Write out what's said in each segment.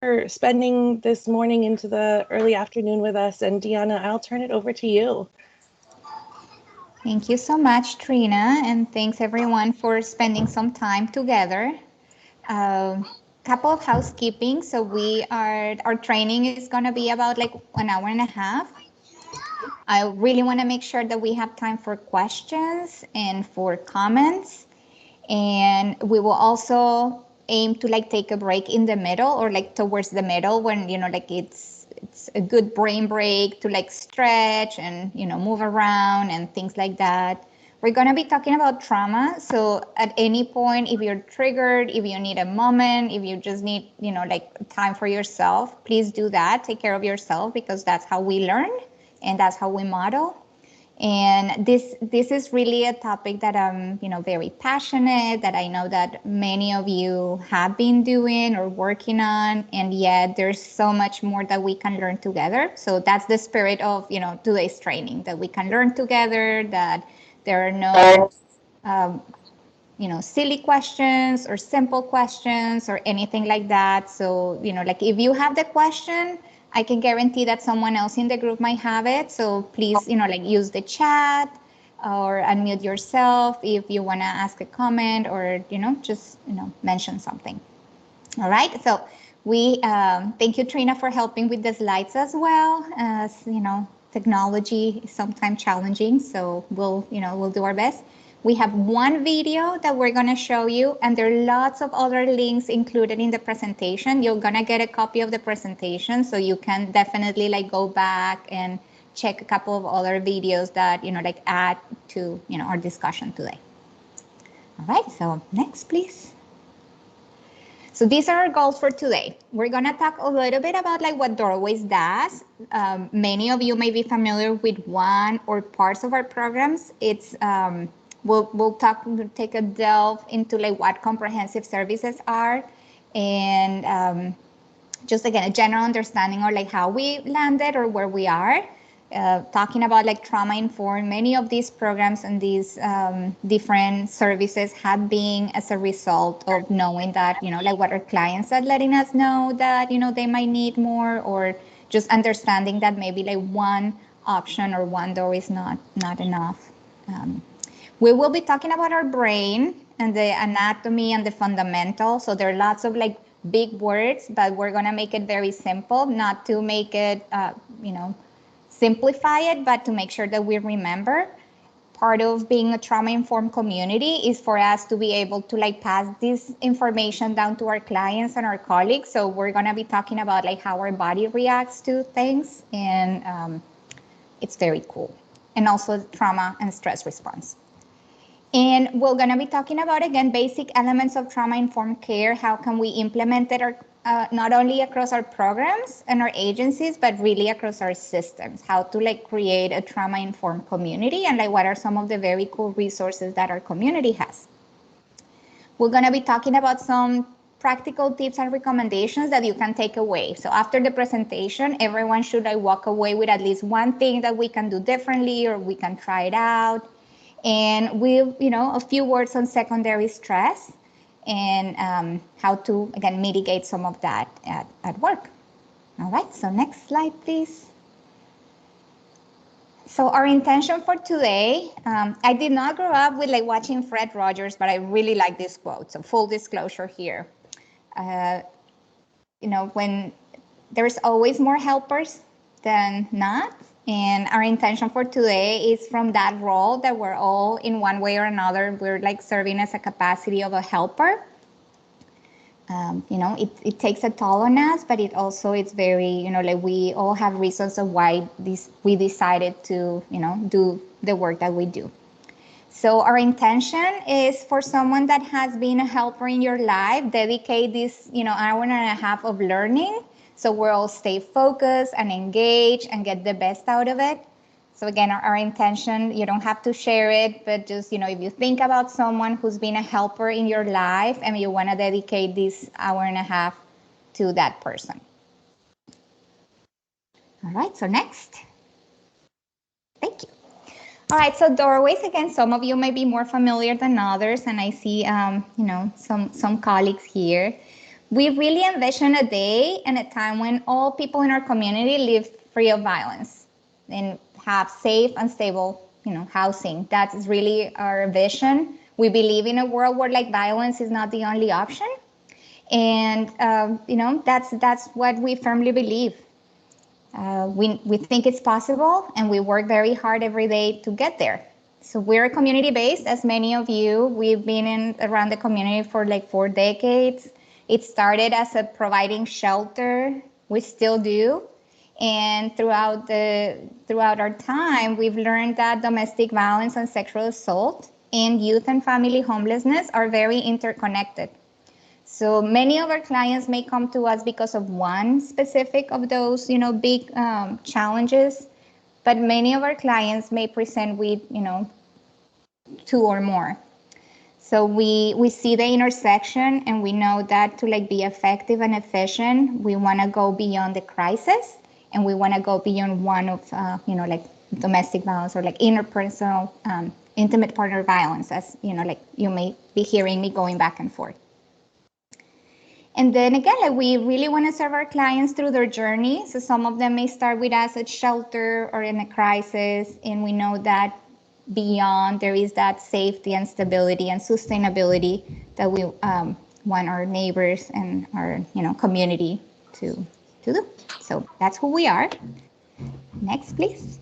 for spending this morning into the early afternoon with us. And Deanna, I'll turn it over to you. Thank you so much, Trina, and thanks everyone for spending some time together. Couple of housekeeping. So our training is going to be about like an hour and a half. I really want to make sure that we have time for questions and for comments. And we will also aim to like take a break in the middle or like towards the middle when, like it's a good brain break to like stretch and, move around and things like that. We're going to be talking about trauma. So at any point, if you're triggered, if you need a moment, if you just need, like time for yourself, please do that. Take care of yourself because that's how we learn and that's how we model. And this is really a topic that I'm, very passionate, that I know that many of you have been doing or working on, and yet there's so much more that we can learn together. So that's the spirit of, today's training, that we can learn together, that there are no, silly questions or simple questions or anything like that. So, like if you have the question, I can guarantee that someone else in the group might have it. So please, like use the chat or unmute yourself if you want to ask a comment or, just, mention something. All right. So we thank you, Trina, for helping with the slides as well. As technology is sometimes challenging, so we'll do our best. We have one video that we're going to show you, and there are lots of other links included in the presentation. You're going to get a copy of the presentation, so you can definitely like go back and check a couple of other videos that, like add to, our discussion today. All right, so next, please. So these are our goals for today. We're going to talk a little bit about like what Doorways does. Many of you may be familiar with one or parts of our programs. It's we'll take a delve into like what comprehensive services are, and just again a general understanding or like how we landed or where we are. Talking about like trauma informed, many of these programs and these different services have been as a result of knowing that, like what our clients are letting us know that, they might need more, or just understanding that maybe like one option or one door is not enough. We will be talking about our brain and the anatomy and the fundamentals. So there are lots of like big words, but we're going to make it very simple, not to make it, simplify it, but to make sure that we remember. Part of being a trauma-informed community is for us to be able to like pass this information down to our clients and our colleagues. So we're going to be talking about like how our body reacts to things, and it's very cool. And also trauma and stress response. And we're going to be talking about, again, basic elements of trauma-informed care. How can we implement it not only across our programs and our agencies, but really across our systems? How to like create a trauma-informed community, and like what are some of the very cool resources that our community has. We're going to be talking about some practical tips and recommendations that you can take away. So after the presentation, everyone should like walk away with at least one thing that we can do differently or we can try it out. And we'll, a few words on secondary stress and how to, again, mitigate some of that at work. All right, so next slide, please. So our intention for today, I did not grow up with like watching Fred Rogers, but I really like this quote. So full disclosure here. When there's always more helpers than not. And our intention for today is from that role that we're all in one way or another, we're like serving as a capacity of a helper. It takes a toll on us, but it's very, like we all have reasons of why we decided to, do the work that we do. So our intention is for someone that has been a helper in your life, dedicate this, hour and a half of learning. So we'll all stay focused and engaged and get the best out of it. So again, our intention, you don't have to share it, but just, if you think about someone who's been a helper in your life and you want to dedicate this hour and a half to that person. All right, so next. Thank you. All right, so doorways, again, some of you may be more familiar than others, and I see, some colleagues here. We really envision a day and a time when all people in our community live free of violence and have safe and stable, housing. That is really our vision. We believe in a world where like violence is not the only option, and that's what we firmly believe. We think it's possible, and we work very hard every day to get there. So we're community based, as many of you. We've been in around the community for like 4 decades. It started as a providing shelter. We still do. And throughout our time, we've learned that domestic violence and sexual assault and youth and family homelessness are very interconnected. So many of our clients may come to us because of one specific of those, big challenges, but many of our clients may present with, 2 or more. So we see the intersection, and we know that to like be effective and efficient, we want to go beyond the crisis, and we want to go beyond one of, like domestic violence or like interpersonal, intimate partner violence, as, like you may be hearing me going back and forth. And then again, like we really want to serve our clients through their journey. So some of them may start with us at shelter or in a crisis, and we know that beyond there is that safety and stability and sustainability that we want our neighbors and our community to do. So that's who we are. Next, please.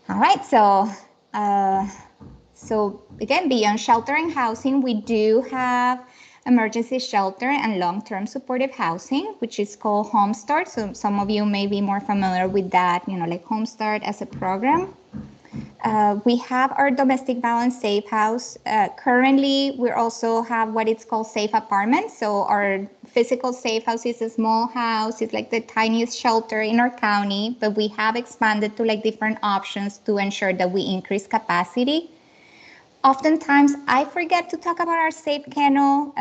All right, so again, beyond shelter and housing, we do have emergency shelter and long-term supportive housing, which is called Home Start. So some of you may be more familiar with that, like Home Start as a program. We have our domestic violence safe house. Currently, we also have what it's called safe apartments. So our physical safe house is a small house. It's like the tiniest shelter in our county, but we have expanded to like different options to ensure that we increase capacity. Oftentimes, I forget to talk about our safe kennel.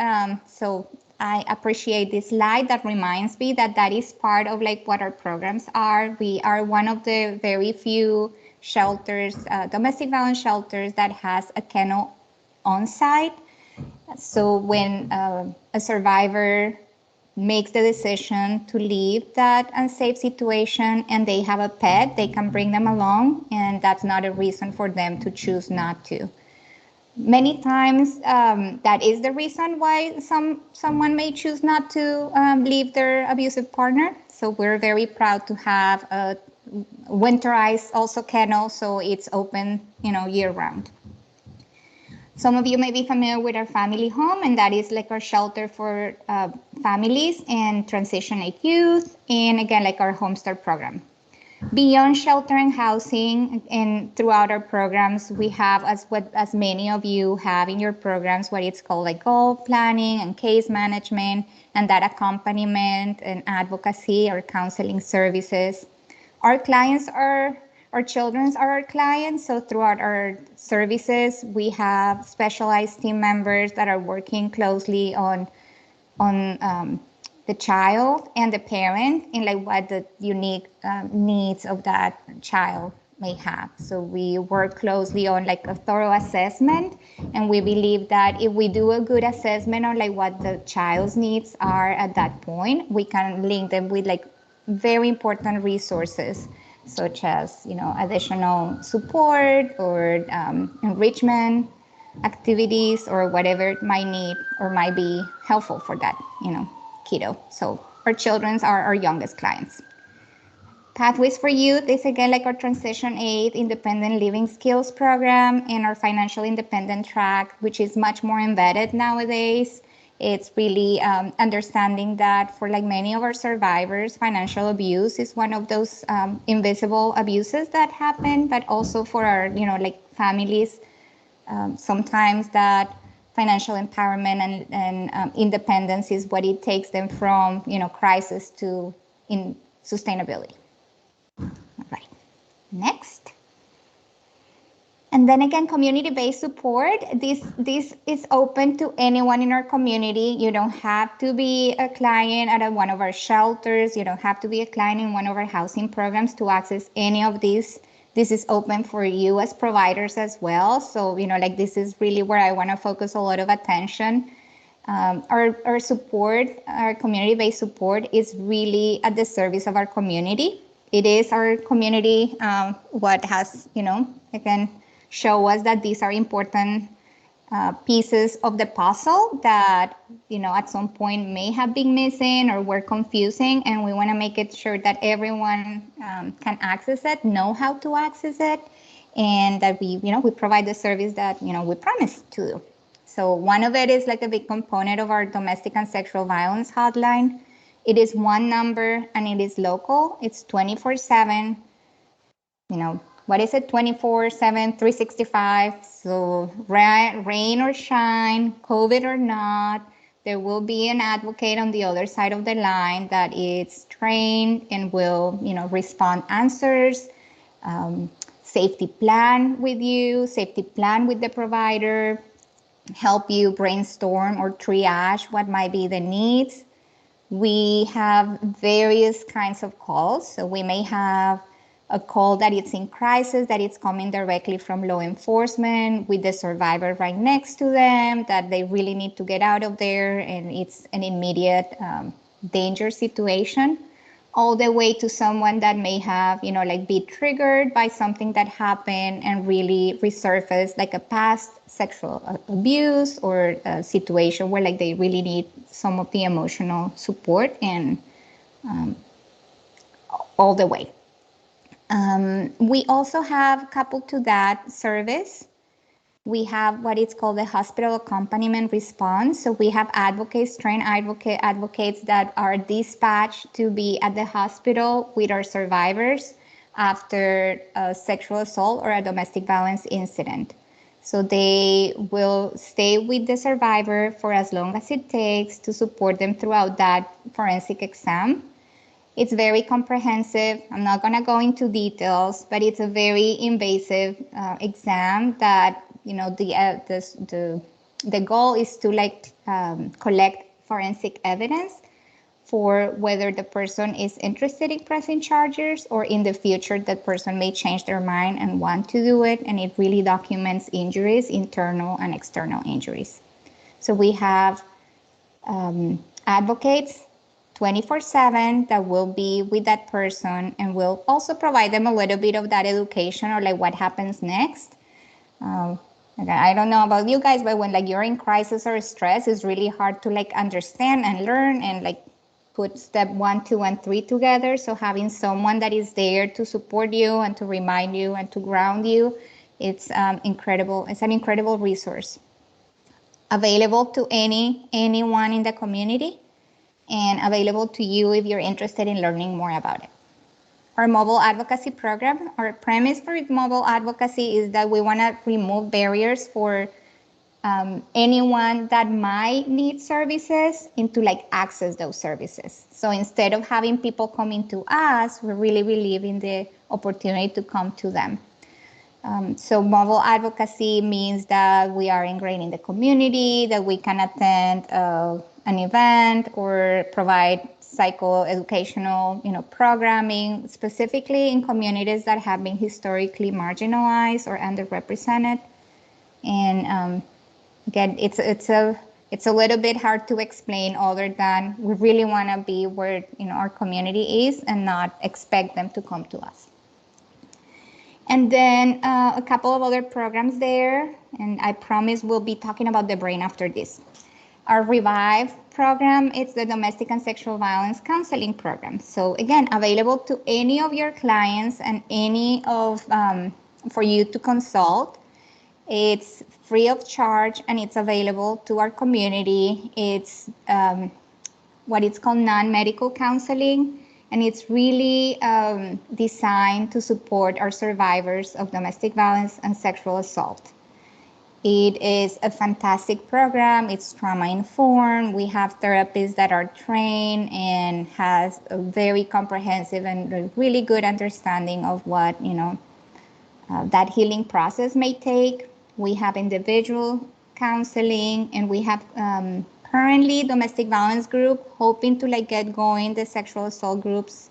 So I appreciate this slide that reminds me that that is part of like what our programs are. We are one of the very few shelters, domestic violence shelters, that has a kennel on site. So when a survivor makes the decision to leave that unsafe situation and they have a pet, they can bring them along, and that's not a reason for them to choose not to. Many times, that is the reason why someone may choose not to leave their abusive partner. So we're very proud to have a winterized also kennel, so it's open, year round. Some of you may be familiar with our family home, and that is like our shelter for families and transition age youth, and again, like our Home Start program. Beyond shelter and housing, and throughout our programs, we have, as many of you have in your programs, what it's called like goal planning and case management, and that accompaniment and advocacy or counseling services. Our children are our clients. So throughout our services, we have specialized team members that are working closely on the child and the parent in like what the unique needs of that child may have. So we work closely on like a thorough assessment, and we believe that if we do a good assessment on like what the child's needs are at that point, we can link them with like very important resources, such as additional support or enrichment activities or whatever it might need or might be helpful for that kiddo. So our children are our youngest clients. Pathways for Youth is again like our transition aid, independent living skills program, and our financial independent track, which is much more embedded nowadays. It's really understanding that for like many of our survivors, financial abuse is one of those invisible abuses that happen, but also for our like families, sometimes that financial empowerment and independence is what it takes them from crisis to in sustainability. All right, next. And then again, community-based support. This is open to anyone in our community. You don't have to be a client at one of our shelters. You don't have to be a client in one of our housing programs to access any of these. This is open for you as providers as well. So, like this is really where I want to focus a lot of attention. Our support, our community-based support, is really at the service of our community. It is our community what has, again, show us that these are important pieces of the puzzle that, at some point may have been missing or were confusing, and we want to make it sure that everyone can access it, know how to access it, and that we provide the service that, we promised to do. So one of it is like a big component of our domestic and sexual violence hotline. It is one number and it is local. It's 24/7. What is it? 24/7, 365. So rain or shine, COVID or not, there will be an advocate on the other side of the line that is trained and will, respond answers, safety plan with you, safety plan with the provider, help you brainstorm or triage what might be the needs. We have various kinds of calls. So we may have a call that it's in crisis, that it's coming directly from law enforcement with the survivor right next to them, that they really need to get out of there and it's an immediate danger situation, all the way to someone that may have, be triggered by something that happened and really resurface like a past sexual abuse or a situation where they really need some of the emotional support and all the way. We also have, coupled to that service, we have what is called the hospital accompaniment response. So we have advocates, trained advocates that are dispatched to be at the hospital with our survivors after a sexual assault or a domestic violence incident. So they will stay with the survivor for as long as it takes to support them throughout that forensic exam. It's very comprehensive. I'm not going to go into details, but it's a very invasive exam that, the goal is to collect forensic evidence for whether the person is interested in pressing charges or in the future that person may change their mind and want to do it. And it really documents injuries, internal and external injuries. So we have advocates 24/7 that will be with that person and will also provide them a little bit of that education or what happens next. I don't know about you guys, but when you're in crisis or stress, it's really hard to understand and learn and put step 1, 2, and 3 together. So having someone that is there to support you and to remind you and to ground you, it's incredible. It's an incredible resource available to anyone in the community and available to you if you're interested in learning more about it. Our mobile advocacy program, our premise for mobile advocacy is that we want to remove barriers for anyone that might need services and to access those services. So instead of having people coming to us, we really believe in the opportunity to come to them. So mobile advocacy means that we are ingrained in the community, that we can attend an event or provide psychoeducational, programming, specifically in communities that have been historically marginalized or underrepresented. And again, it's a little bit hard to explain other than we really want to be where our community is and not expect them to come to us. And then a couple of other programs there, and I promise we'll be talking about the brain after this. Our Revive program, it's the domestic and sexual violence counseling program. So again, available to any of your clients and any of, for you to consult. It's free of charge and it's available to our community. It's what it's called non-medical counseling. And it's really designed to support our survivors of domestic violence and sexual assault. It is a fantastic program. It's trauma-informed. We have therapists that are trained and has a very comprehensive and a really good understanding of what, that healing process may take. We have individual counseling, and we have currently domestic violence group hoping to get going the sexual assault groups.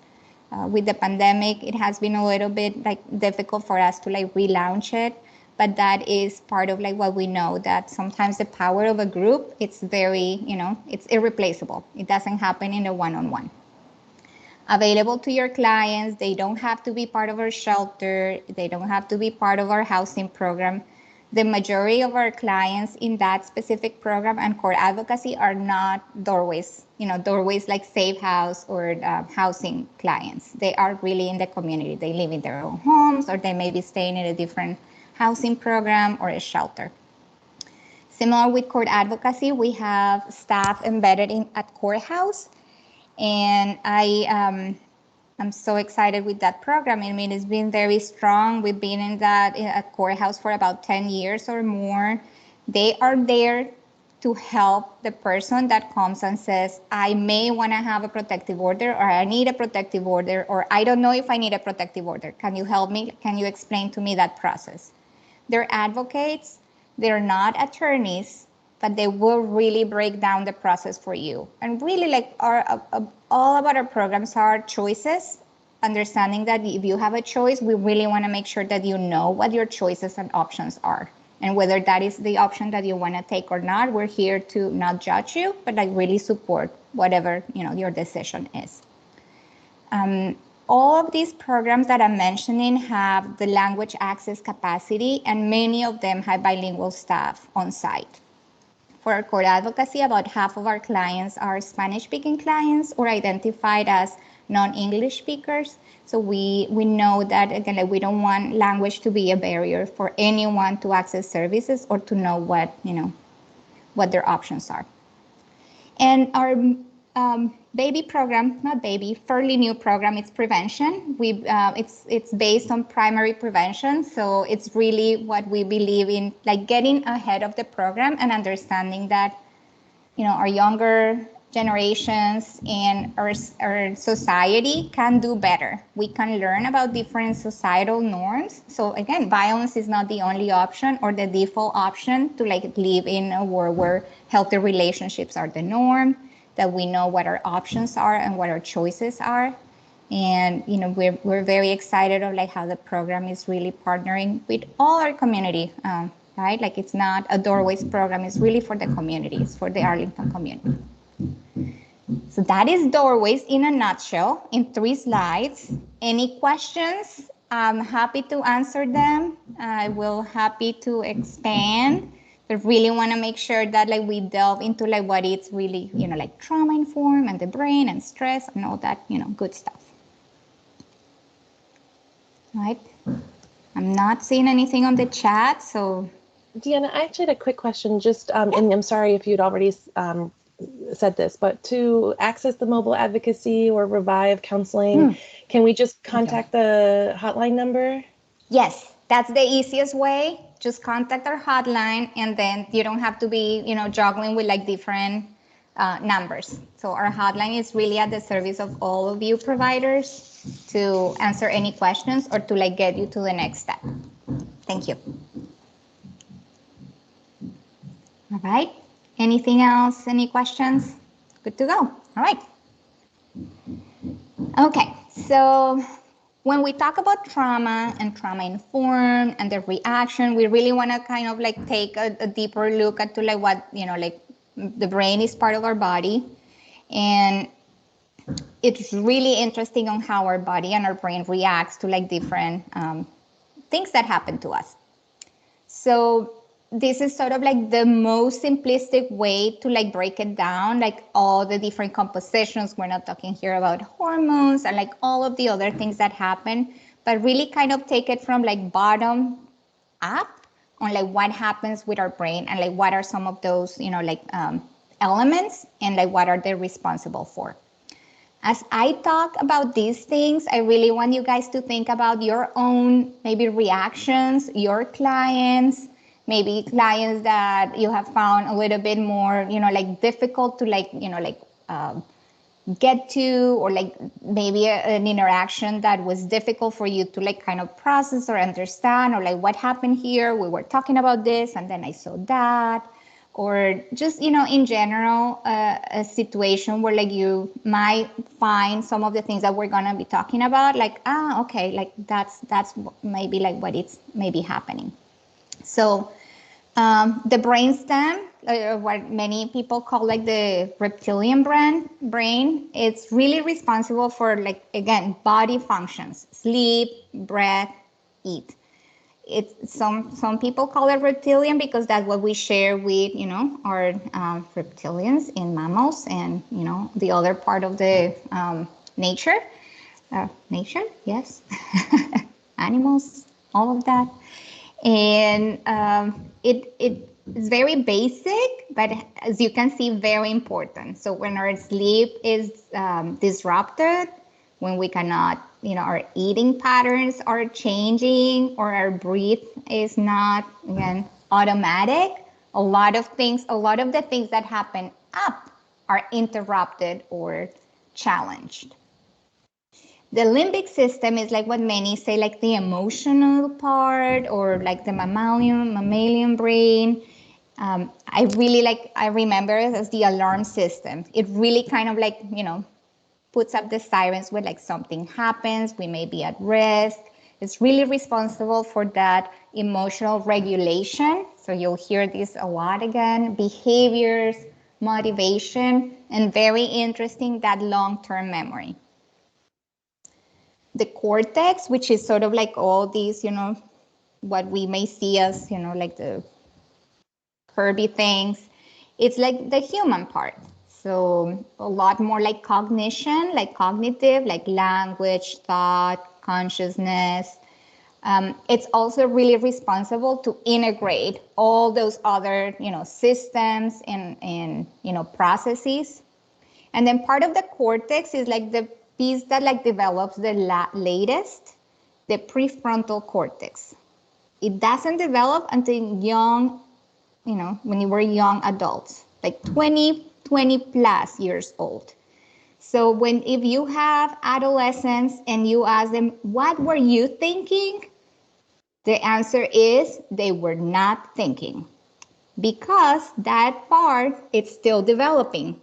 With the pandemic, it has been a little bit difficult for us to relaunch it, but that is part of like what we know, that sometimes the power of a group, it's very, it's irreplaceable. It doesn't happen in a one-on-one. Available to your clients. They don't have to be part of our shelter. They don't have to be part of our housing program. The majority of our clients in that specific program and court advocacy are not doorways, doorways like Safe House or housing clients. They are really in the community. They live in their own homes, or they may be staying in a different housing program or a shelter. Similar with court advocacy, we have staff embedded at courthouse. And I'm so excited with that program. I mean, it's been very strong. We've been in that at courthouse for about 10 years or more. They are there to help the person that comes and says, I may want to have a protective order, or I need a protective order, or I don't know if I need a protective order. Can you help me? Can you explain to me that process? They're advocates. They're not attorneys, but they will really break down the process for you. And really, like all of our programs are choices, understanding that if you have a choice, we really want to make sure that you know what your choices and options are. And whether that is the option that you want to take or not, we're here to not judge you, but like really support whatever your decision is. All of these programs that I'm mentioning have the language access capacity, and many of them have bilingual staff on site. For our court advocacy, about half of our clients are Spanish-speaking clients or identified as non-English speakers. So we know that, again, like, we don't want language to be a barrier for anyone to access services or to know what their options are. And our baby program, not baby, fairly new program, it's prevention. It's based on primary prevention. So it's really what we believe in, like getting ahead of the program and understanding that, our younger generations and our society can do better. We can learn about different societal norms. So again, violence is not the only option or the default option to like live in a world where healthy relationships are the norm, that we know what our options are and what our choices are. And we're very excited of like how the program is really partnering with all our community, right? Like, it's not a doorways program, it's really for the community, it's for the Arlington community. So that is doorways in a nutshell, in 3 slides. Any questions? I'm happy to answer them. I will happy to expand. But really want to make sure that like we delve into like what it's really, like trauma informed and the brain and stress and all that, good stuff. All right. I'm not seeing anything on the chat, so. Deanna, I actually had a quick question, just, and I'm sorry if you'd already said this, but to access the mobile advocacy or revive counseling, can we just contact the hotline number? Yes, that's the easiest way. Just contact our hotline, and then you don't have to be, juggling with like different numbers. So our hotline is really at the service of all of you providers to answer any questions or to like get you to the next step. Thank you. All right. Anything else? Any questions? Good to go. All right. Okay. So when we talk about trauma and trauma informed and the reaction, we really want to kind of like take a deeper look at to like what, like the brain is part of our body. And it's really interesting on how our body and our brain reacts to like different things that happen to us. So this is sort of like the most simplistic way to like break it down, like all the different compositions. We're not talking here about hormones and like all of the other things that happen, but really kind of take it from like bottom up on like what happens with our brain and like what are some of those, elements and like what are they responsible for. As I talk about these things, I really want you guys to think about your own maybe reactions, your clients, maybe clients that you have found a little bit more, like difficult to get to, or like maybe an interaction that was difficult for you to like kind of process or understand, or like what happened here, we were talking about this and then I saw that, or just, in general, a situation where like you might find some of the things that we're gonna be talking about, like, okay, like that's maybe like what it's maybe happening. So the brainstem, what many people call like the reptilian brain, it's really responsible for, like, again, body functions: sleep, breath, eat. It's some people call it reptilian because that's what we share with, our reptilians in mammals and, the other part of the nature. Nature, yes. Animals, all of that. And it's very basic, but as you can see, very important. So when our sleep is disrupted, when we cannot, our eating patterns are changing, or our breath is not, again, automatic, a lot of the things that happen up are interrupted or challenged. The limbic system is like what many say, like the emotional part, or like the mammalian brain. I remember it as the alarm system. It really kind of like, puts up the sirens when like something happens, we may be at risk. It's really responsible for that emotional regulation. So you'll hear this a lot again: behaviors, motivation, and very interesting, that long-term memory. The cortex, which is sort of like all these, what we may see as, like the curvy things, it's like the human part. So a lot more like cognition, like cognitive, like language, thought, consciousness. It's also really responsible to integrate all those other, systems and processes. And then part of the cortex is like the piece that like develops the latest, the prefrontal cortex. It doesn't develop until young, when you were young adults, like 20 plus years old. So if you have adolescents and you ask them, what were you thinking? The answer is they were not thinking, because that part, it's still developing.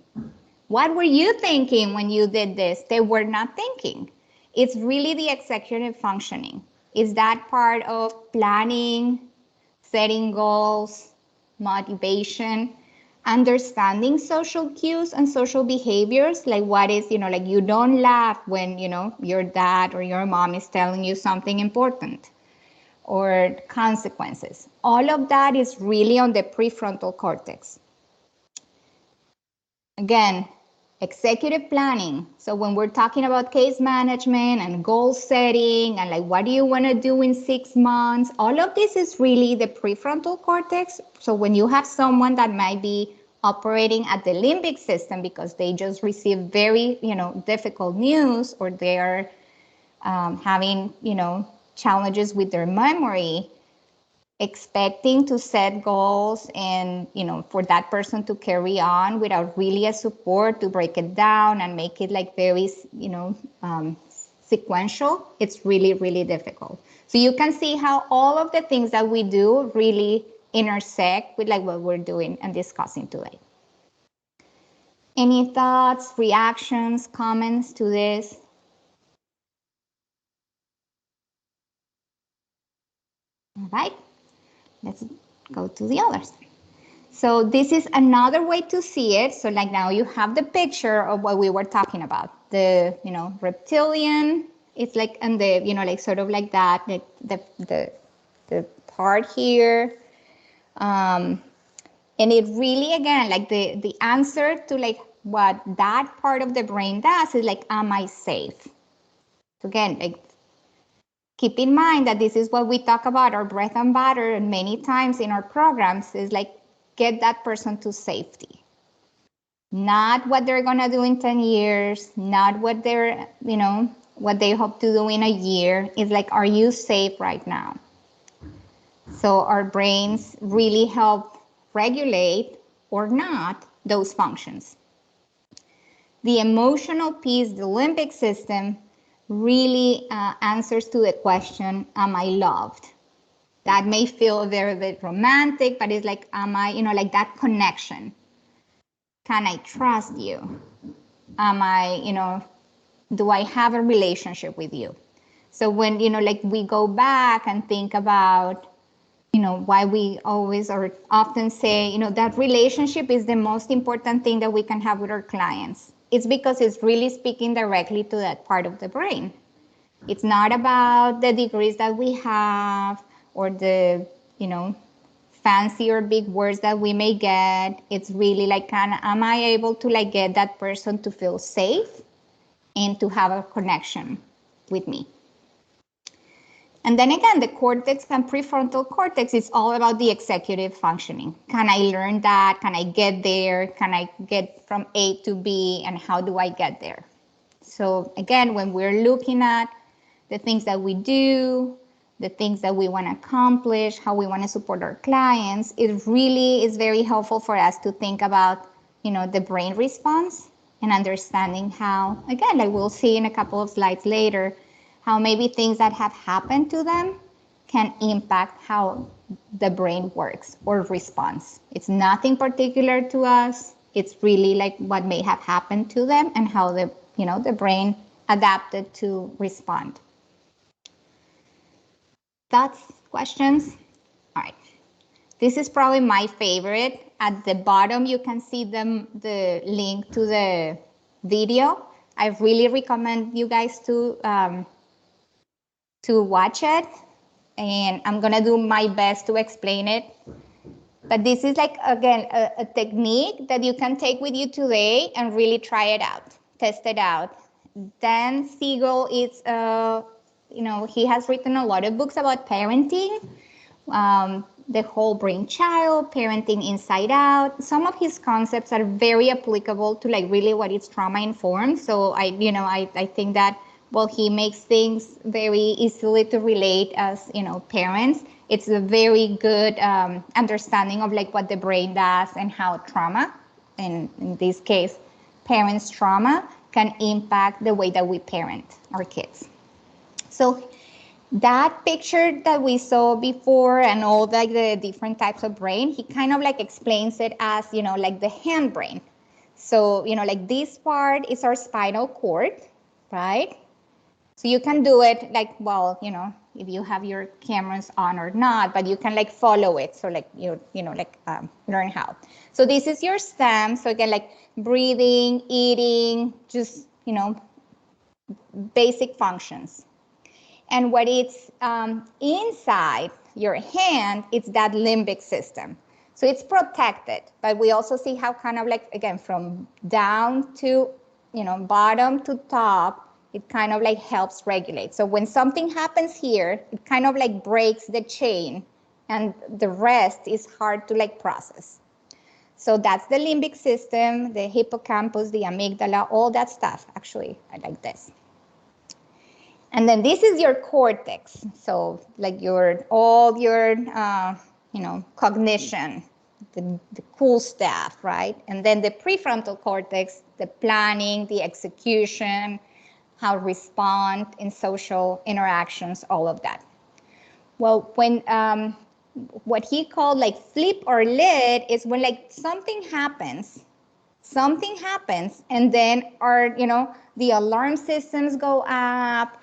What were you thinking when you did this? They were not thinking. It's really the executive functioning. It's that part of planning, setting goals, motivation, understanding social cues and social behaviors, like what is, like you don't laugh when, your dad or your mom is telling you something important, or consequences. All of that is really on the prefrontal cortex. Again, executive planning. So when we're talking about case management and goal setting and like what do you want to do in 6 months, all of this is really the prefrontal cortex. So when you have someone that might be operating at the limbic system because they just received very, difficult news, or they're having, challenges with their memory, expecting to set goals and, for that person to carry on without really a support to break it down and make it like very, sequential, it's really, really difficult. So you can see how all of the things that we do really intersect with like what we're doing and discussing today. Any thoughts, reactions, comments to this? All right, let's go to the others. So this is another way to see it. So like now you have the picture of what we were talking about. The, reptilian, it's like, and the, like sort of like that, the part here. And it really, again, like the answer to like what that part of the brain does is like, am I safe? So again, like, keep in mind that this is what we talk about, our bread and butter many times in our programs, is like, get that person to safety. Not what they're gonna do in 10 years, not what they're, what they hope to do in a year. It's like, are you safe right now? So our brains really help regulate or not those functions. The emotional piece, the limbic system, really answers to the question, am I loved? That may feel a very bit romantic, but it's like, am I, like that connection. Can I trust you? Am I, do I have a relationship with you? So when, like we go back and think about, why we always or often say, that relationship is the most important thing that we can have with our clients. It's because it's really speaking directly to that part of the brain. It's not about the degrees that we have or the, fancy or big words that we may get. It's really like, am I able to like get that person to feel safe and to have a connection with me? And then again, the cortex and prefrontal cortex is all about the executive functioning. Can I learn that? Can I get there? Can I get from A to B? And how do I get there? So again, when we're looking at the things that we do, the things that we want to accomplish, how we want to support our clients, it really is very helpful for us to think about, the brain response and understanding how, again, like we'll see in a couple of slides later, how maybe things that have happened to them can impact how the brain works or responds. It's nothing particular to us. It's really like what may have happened to them and how the brain adapted to respond. Thoughts, questions? All right. This is probably my favorite. At the bottom, you can see the link to the video. I really recommend you guys to watch it. And I'm going to do my best to explain it. But this is like, again, a technique that you can take with you today and really try it out, test it out. Dan Siegel is, he has written a lot of books about parenting, the whole brain child, parenting inside out. Some of his concepts are very applicable to like really what is trauma informed. So I think that while he makes things very easily to relate as, parents, it's a very good understanding of like what the brain does and how trauma, and in this case, parents' trauma, can impact the way that we parent our kids. So that picture that we saw before and all like the different types of brain, he kind of like explains it as, like the hand brain. So, like this part is our spinal cord, right? So you can do it like, well, if you have your cameras on or not, but you can like follow it. So like, learn how. So this is your stem. So again, like breathing, eating, just, basic functions. And what it's inside your hand, it's that limbic system. So it's protected, but we also see how kind of like, again, from down to, bottom to top, it kind of like helps regulate. So when something happens here, it kind of like breaks the chain and the rest is hard to like process. So that's the limbic system, the hippocampus, the amygdala, all that stuff. Actually, I like this. And then this is your cortex. So like all your cognition, the cool stuff, right? And then the prefrontal cortex, the planning, the execution, how to respond in social interactions, all of that. Well, when what he called like flip or lit is when like something happens, and then our, the alarm systems go up,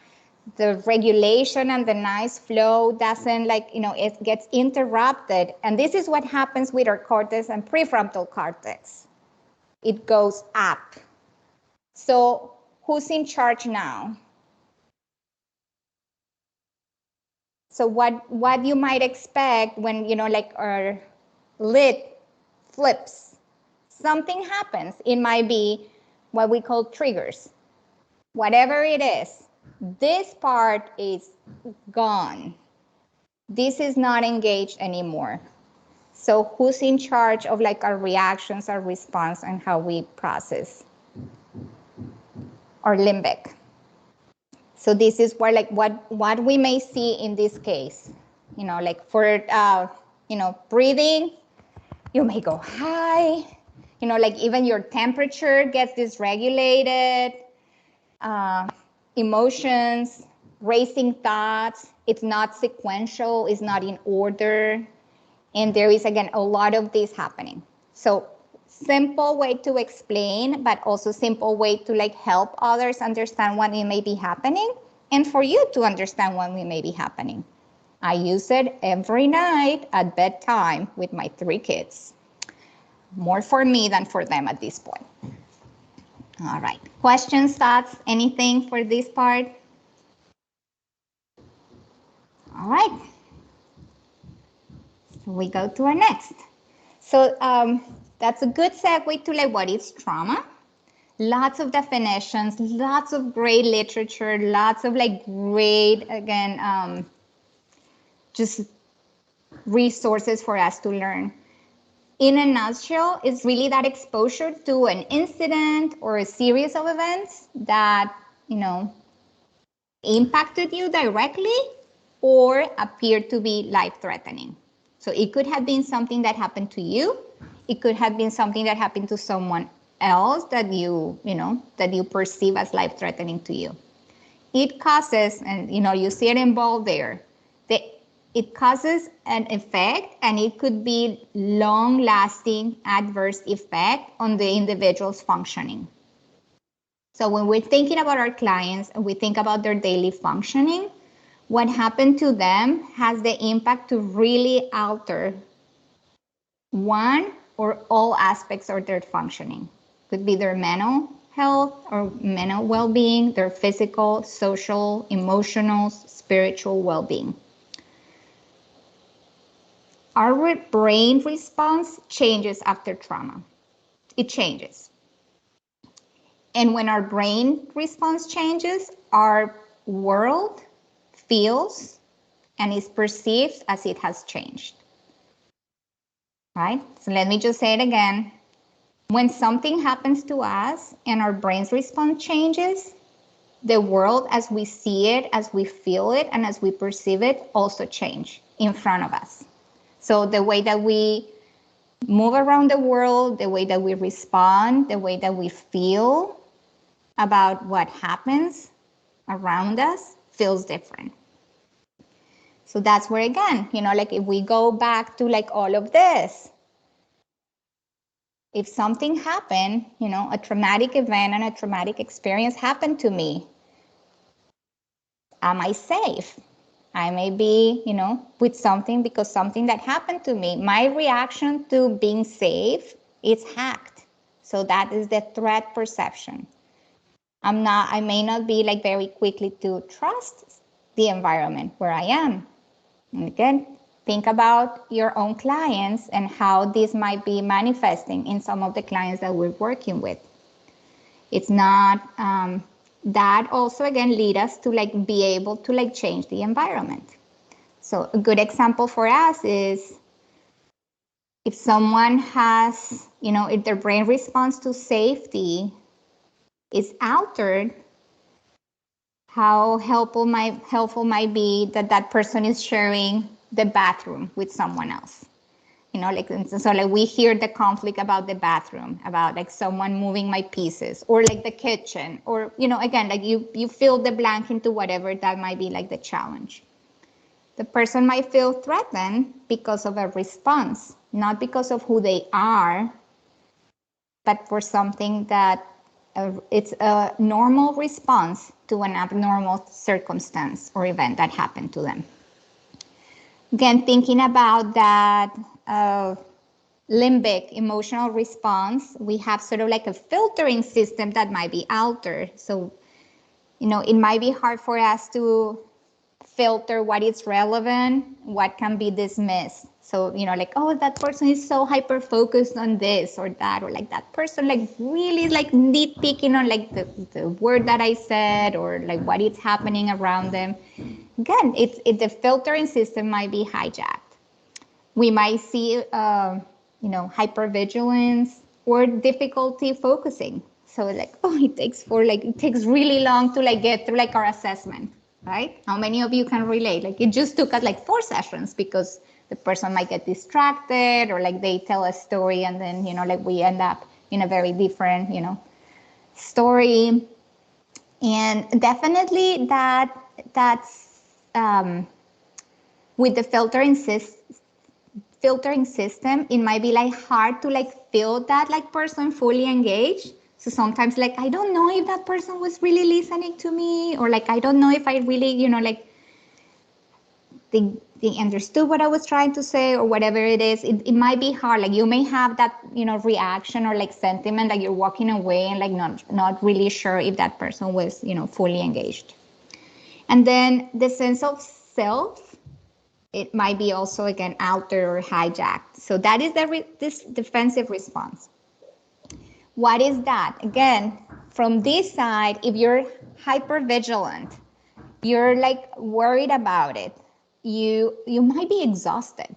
the regulation and the nice flow doesn't like, it gets interrupted. And this is what happens with our cortex and prefrontal cortex. It goes up. So who's in charge now? So what you might expect when, like our lid flips, something happens. It might be what we call triggers. Whatever it is, this part is gone. This is not engaged anymore. So who's in charge of like our reactions, our response, and how we process? Our limbic. So this is where like what we may see in this case, like for, breathing, you may go high, like even your temperature gets dysregulated, emotions, racing thoughts, it's not sequential, it's not in order. And there is, again, a lot of this happening. So simple way to explain, but also simple way to like help others understand what may be happening and for you to understand what may be happening. I use it every night at bedtime with my 3 kids. More for me than for them at this point. All right. Questions, thoughts, anything for this part? All right. So we go to our next. So that's a good segue to like what is trauma. Lots of definitions, lots of great literature, lots of like great, again, just resources for us to learn. In a nutshell, it's really that exposure to an incident or a series of events that, impacted you directly or appeared to be life-threatening. So it could have been something that happened to you. It could have been something that happened to someone else that you perceive as life-threatening to you. It causes, and you see it involved there, it causes an effect, and it could be long-lasting adverse effect on the individual's functioning. So when we're thinking about our clients and we think about their daily functioning, what happened to them has the impact to really alter one or all aspects of their functioning. Could be their mental health or mental well-being, their physical, social, emotional, spiritual well-being. Our brain response changes after trauma. It changes. And when our brain response changes, our world feels and is perceived as it has changed. Right? So let me just say it again. When something happens to us and our brain's response changes, the world as we see it, as we feel it, and as we perceive it also change in front of us. So the way that we move around the world, the way that we respond, the way that we feel about what happens around us feels different. So that's where, again, like if we go back to like all of this, if something happened, a traumatic event and a traumatic experience happened to me, am I safe? I may be, with something because something that happened to me. My reaction to being safe is hacked. So that is the threat perception. I may not be like very quickly to trust the environment where I am. And again, think about your own clients and how this might be manifesting in some of the clients that we're working with. It's not, that also again lead us to like be able to like change the environment. So a good example for us is if someone has, if their brain response to safety is altered, how helpful might be that person is sharing the bathroom with someone else. So like we hear the conflict about the bathroom, about like someone moving my pieces, or like the kitchen, or again, like you fill the blank into whatever that might be like the challenge. The person might feel threatened because of a response, not because of who they are, but for something that it's a normal response to an abnormal circumstance or event that happened to them. Again, thinking about that limbic emotional response, we have sort of like a filtering system that might be altered. So, it might be hard for us to filter what is relevant, what can be dismissed. So, like, oh, that person is so hyper focused on this or that, or like that person like really like nitpicking on like the word that I said, or like what is happening around them. Again, the filtering system might be hijacked. We might see, hypervigilance or difficulty focusing. So like, oh, it takes really long to like get through like our assessment, right? How many of you can relate? Like it just took us like 4 sessions because the person might get distracted, or like they tell a story and then, like we end up in a very different, story. And definitely that's with the filtering system, it might be like hard to like feel that like person fully engaged. So sometimes like, I don't know if that person was really listening to me, or like, I don't know if I really, like they understood what I was trying to say or whatever it is. It might be hard. Like you may have that, reaction or like sentiment, like you're walking away and like not really sure if that person was, fully engaged. And then the sense of self, it might be also again altered or hijacked. So that is this defensive response. What is that? Again, from this side, if you're hypervigilant, you're like worried about it, you might be exhausted.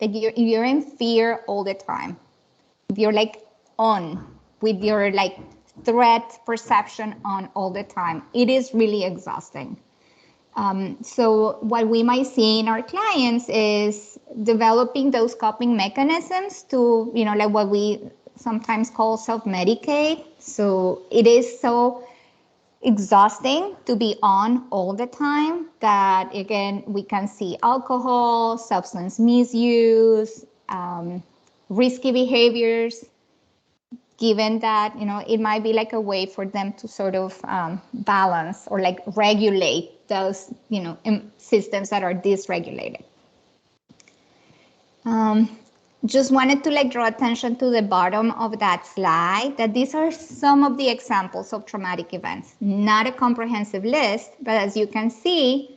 Like you're in fear all the time. If you're like on with your like threat perception on all the time, it is really exhausting. So what we might see in our clients is developing those coping mechanisms to, like what we sometimes call self-medicate. So it is so exhausting to be on all the time that, again, we can see alcohol, substance misuse, risky behaviors, given that, it might be like a way for them to sort of balance or like regulate those, systems that are dysregulated. Just wanted to like draw attention to the bottom of that slide, that these are some of the examples of traumatic events, not a comprehensive list, but as you can see,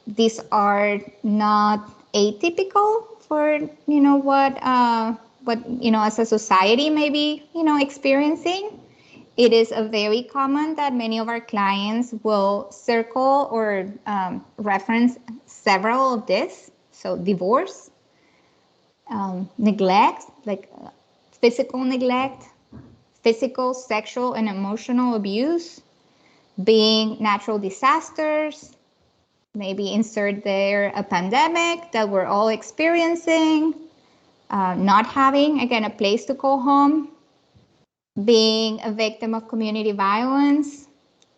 these are not atypical for, what as a society may be, experiencing. It is very common that many of our clients will circle or reference several of this. So divorce, neglect, like physical neglect, physical, sexual, and emotional abuse, being natural disasters, maybe insert there a pandemic that we're all experiencing, not having, again, a place to call home, being a victim of community violence,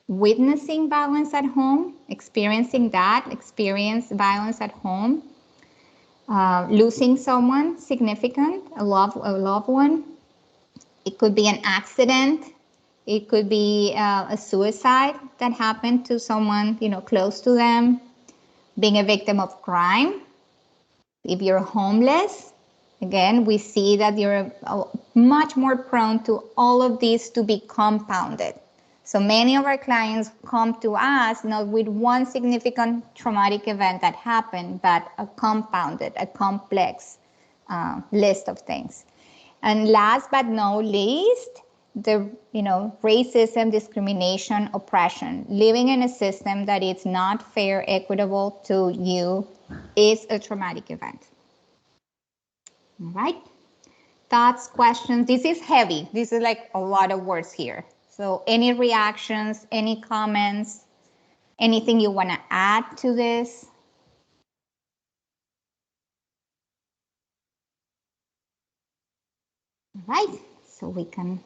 witnessing violence at home, experiencing violence at home, losing someone significant, a loved one. It could be an accident. It could be a suicide that happened to someone, close to them, being a victim of crime. If you're homeless, again, we see that you're much more prone to all of these to be compounded. So many of our clients come to us not with one significant traumatic event that happened, but a complex list of things. And last but not least, the racism, discrimination, oppression, living in a system that is not fair, equitable to you is a traumatic event. All right. Thoughts, questions? This is heavy. This is like a lot of words here. So any reactions, any comments, anything you want to add to this? All right. So we can.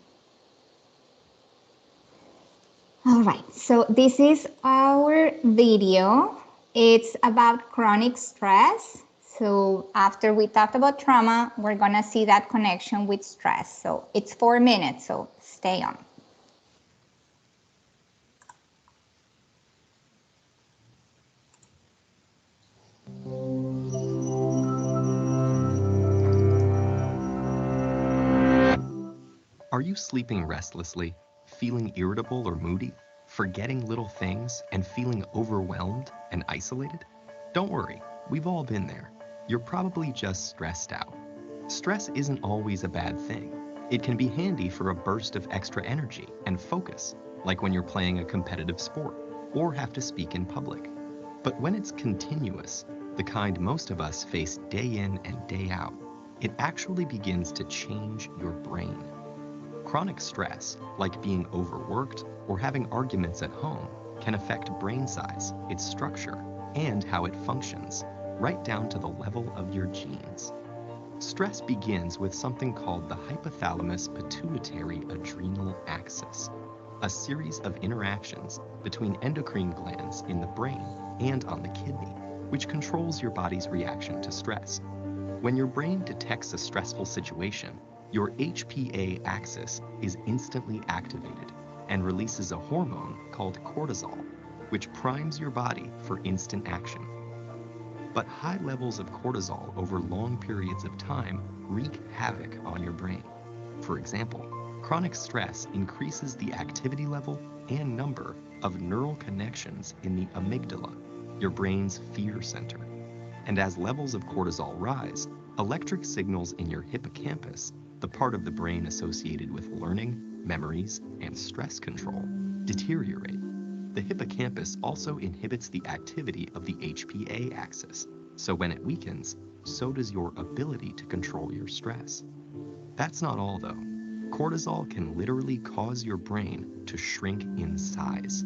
All right. So this is our video. It's about chronic stress. So after we talked about trauma, we're going to see that connection with stress. So it's 4 minutes, so stay on. Are you sleeping restlessly, feeling irritable or moody, forgetting little things, and feeling overwhelmed and isolated? Don't worry, we've all been there. You're probably just stressed out. Stress isn't always a bad thing. It can be handy for a burst of extra energy and focus, like when you're playing a competitive sport or have to speak in public. But when it's continuous, the kind most of us face day in and day out, it actually begins to change your brain. Chronic stress, like being overworked or having arguments at home, can affect brain size, its structure, and how it functions, right down to the level of your genes. Stress begins with something called the hypothalamus pituitary adrenal axis, a series of interactions between endocrine glands in the brain and on the kidney, which controls your body's reaction to stress. When your brain detects a stressful situation, your HPA axis is instantly activated and releases a hormone called cortisol. which primes your body for instant action. But high levels of cortisol over long periods of time wreak havoc on your brain. For example, chronic stress increases the activity level and number of neural connections in the amygdala, your brain's fear center. And as levels of cortisol rise, electric signals in your hippocampus, the part of the brain associated with learning, memories, and stress control, deteriorate. The hippocampus also inhibits the activity of the HPA axis, so when it weakens, so does your ability to control your stress. That's not all though. Cortisol can literally cause your brain to shrink in size.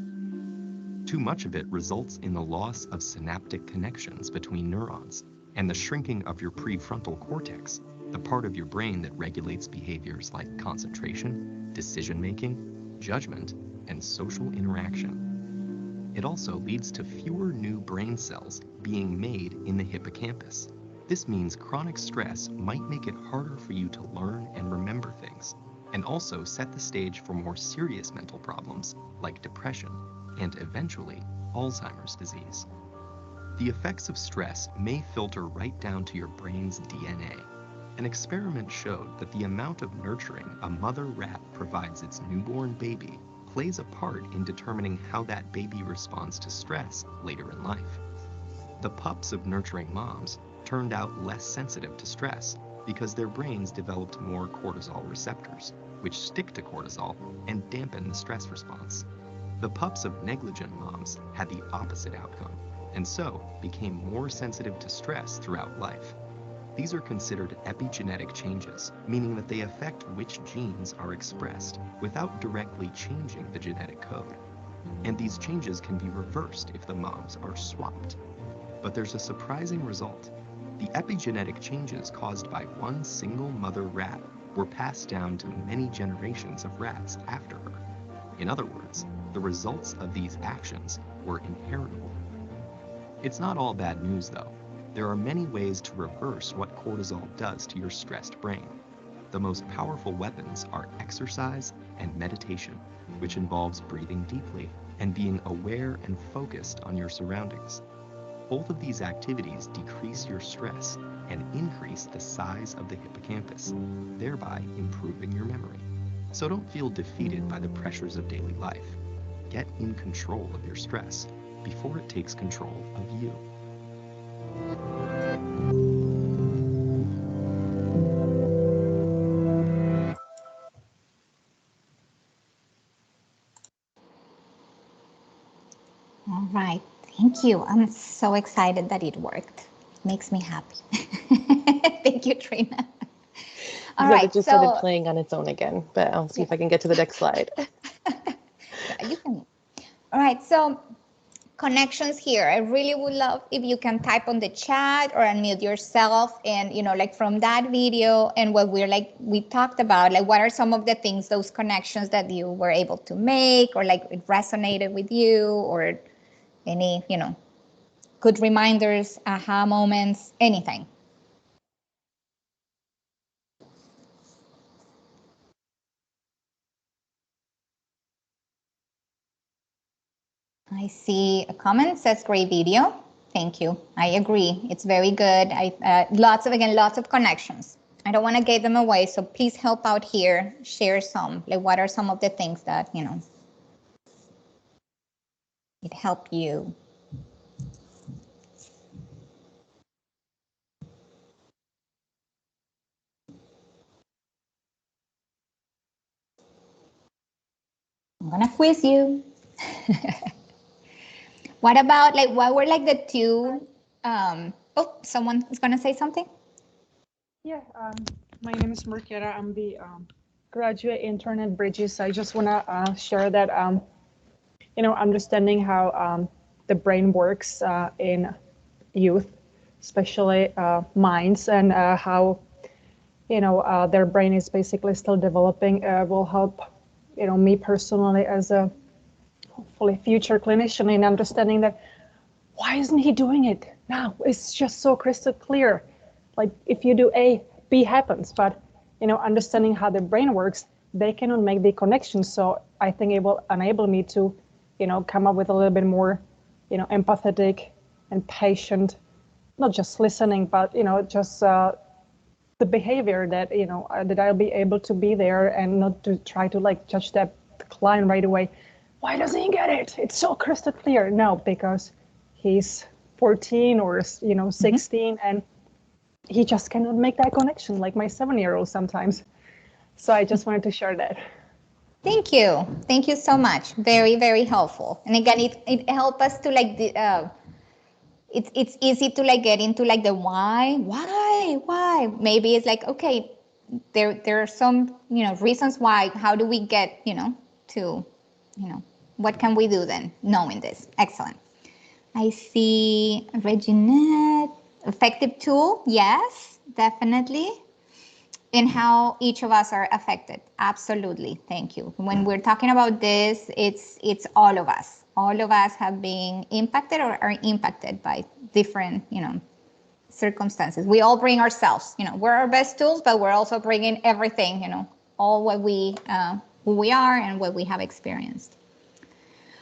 Too much of it results in the loss of synaptic connections between neurons and the shrinking of your prefrontal cortex, the part of your brain that regulates behaviors like concentration, decision-making, judgment, and social interaction. It also leads to fewer new brain cells being made in the hippocampus. This means chronic stress might make it harder for you to learn and remember things, and also set the stage for more serious mental problems like depression and eventually Alzheimer's disease. The effects of stress may filter right down to your brain's DNA. An experiment showed that the amount of nurturing a mother rat provides its newborn baby plays a part in determining how that baby responds to stress later in life. The pups of nurturing moms turned out less sensitive to stress because their brains developed more cortisol receptors, which stick to cortisol and dampen the stress response. The pups of negligent moms had the opposite outcome, and so became more sensitive to stress throughout life. These are considered epigenetic changes, meaning that they affect which genes are expressed without directly changing the genetic code. And these changes can be reversed if the moms are swapped. But there's a surprising result. The epigenetic changes caused by one single mother rat were passed down to many generations of rats after her. In other words, the results of these actions were inheritable. It's not all bad news though. There are many ways to reverse what cortisol does to your stressed brain. The most powerful weapons are exercise and meditation, which involves breathing deeply and being aware and focused on your surroundings. Both of these activities decrease your stress and increase the size of the hippocampus, thereby improving your memory. So don't feel defeated by the pressures of daily life. Get in control of your stress before it takes control of you. All right, thank you. I'm so excited that it worked. Makes me happy. Thank you, Trina. All right, it just started playing on its own again, but I'll see if I can get to the next slide. Yeah, you can. All right, so connections here. I really would love if you can type on the chat or unmute yourself, and like from that video and what we talked about, like what are some of the things, those connections that you were able to make, or like it resonated with you, or any good reminders, aha moments, anything. I see a comment says great video. Thank you. I agree. It's very good. Lots of connections. I don't want to give them away, so please help out here. Share some. Like, what are some of the things that it helped you? I'm gonna quiz you. What about what were the two? Oh, someone is gonna say something. Yeah, my name is Marqueta. I'm the graduate intern at Bridges. I just want to share that, understanding how the brain works in youth, especially minds, and how, their brain is basically still developing will help, me personally as a hopefully future clinician in understanding that why isn't he doing it now? It's just so crystal clear. Like if you do A, B happens, but understanding how the brain works, they cannot make the connection. So I think it will enable me to, come up with a little bit more, empathetic and patient, not just listening, but, just the behavior that, that I'll be able to be there and not to try to like judge the client right away. Why doesn't he get it? It's so crystal clear. No, because he's 14 or, 16 and he just cannot make that connection like my 7-year-old sometimes. So I just wanted to share that. Thank you. Thank you so much. Very, very helpful. And again, it helps us to like, it's easy to like get into like the why. Maybe it's like, okay, there are some, reasons why. How do we get, to, what can we do then knowing this? Excellent. I see Reginette. Effective tool. Yes, definitely. And how each of us are affected. Absolutely. Thank you. When we're talking about this, it's all of us. All of us have been impacted or are impacted by different, circumstances. We all bring ourselves, we're our best tools, but we're also bringing everything, all what we, who we are and what we have experienced.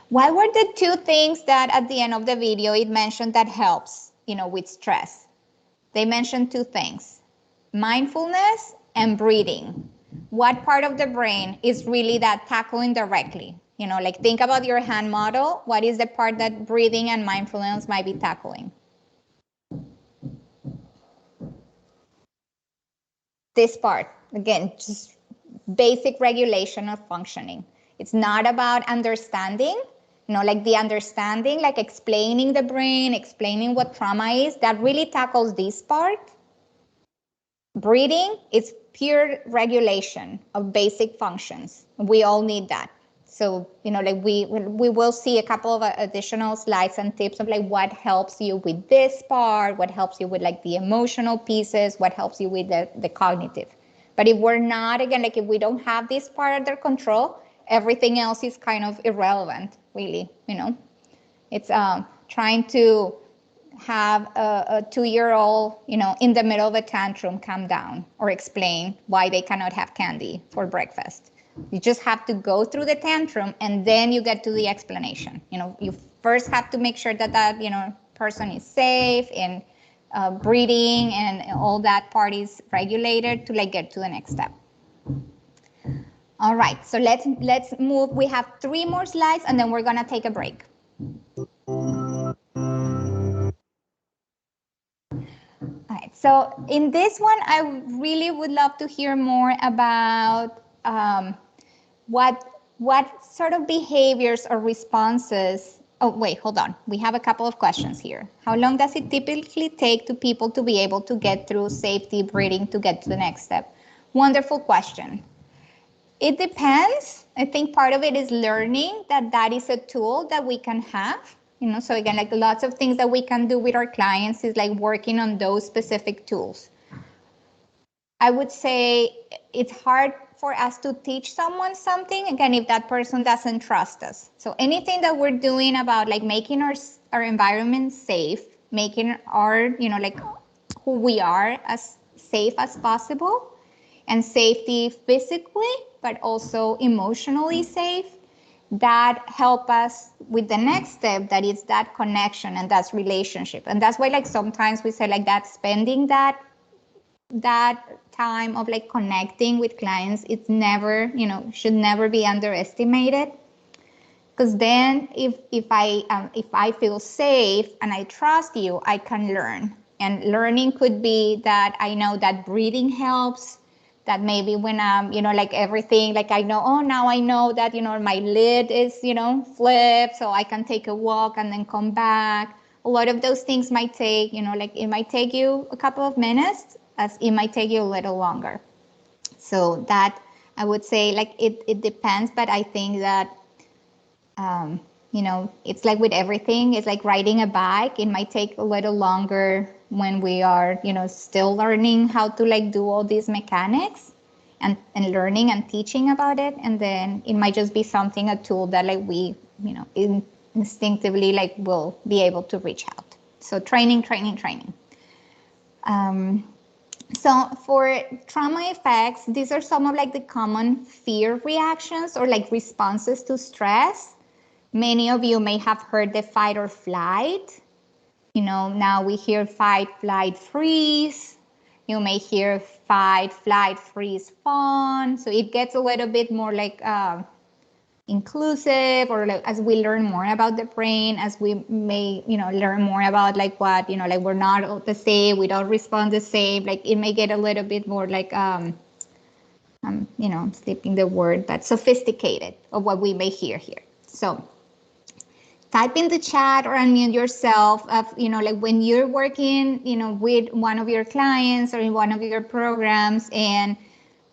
What were the 2 things that at the end of the video it mentioned that helps, with stress? They mentioned 2 things, mindfulness and breathing. What part of the brain is really that tackling directly? Like think about your hand model. What is the part that breathing and mindfulness might be tackling? This part, again, just basic regulation of functioning. It's not about understanding, like the understanding, like explaining the brain, explaining what trauma is, that really tackles this part. Breathing is pure regulation of basic functions. We all need that. So, like we will see a couple of additional slides and tips of like what helps you with this part, what helps you with like the emotional pieces, what helps you with the cognitive. But if we're not, again, like if we don't have this part under control, everything else is kind of irrelevant, really, It's trying to have a 2-year-old, in the middle of a tantrum, calm down or explain why they cannot have candy for breakfast. You just have to go through the tantrum and then you get to the explanation. You first have to make sure that person is safe and breathing and all that part is regulated to like get to the next step. All right, so let's move. We have 3 more slides and then we're gonna take a break. All right, so in this one, I really would love to hear more about what sort of behaviors or responses. Oh, wait, hold on. We have a couple of questions here. How long does it typically take to people to be able to get through safety breathing to get to the next step? Wonderful question. It depends. I think part of it is learning that is a tool that we can have. So again, like lots of things that we can do with our clients is like working on those specific tools. I would say it's hard for us to teach someone something, again, if that person doesn't trust us. So anything that we're doing about like making our environment safe, making our, like who we are as safe as possible, and safety physically, but also emotionally safe, that help us with the next step, that is that connection and that's relationship. And that's why like sometimes we say like that spending that time of like connecting with clients, it's never, should never be underestimated. Because then if I feel safe and I trust you, I can learn. And learning could be that I know that breathing helps, that maybe when I'm, like everything, like I know, oh, now I know that, my lid is, flipped, so I can take a walk and then come back. A lot of those things might take, like it might take you a couple of minutes, as it might take you a little longer. So that I would say like it depends, but I think that, it's like with everything, it's like riding a bike. It might take a little longer when we are, still learning how to like do all these mechanics and learning and teaching about it. And then it might just be a tool that like we, instinctively like will be able to reach out. So training. So for trauma effects, these are some of like the common fear reactions or like responses to stress. Many of you may have heard the fight or flight. Now we hear fight, flight, freeze. You may hear fight, flight, freeze, fawn. So it gets a little bit more like inclusive, or like as we learn more about the brain, as we may, learn more about like what, like we're not all the same, we don't respond the same. Like it may get a little bit more like, I'm slipping the word, but sophisticated of what we may hear here. So type in the chat or unmute yourself of, like when you're working, with one of your clients or in one of your programs, and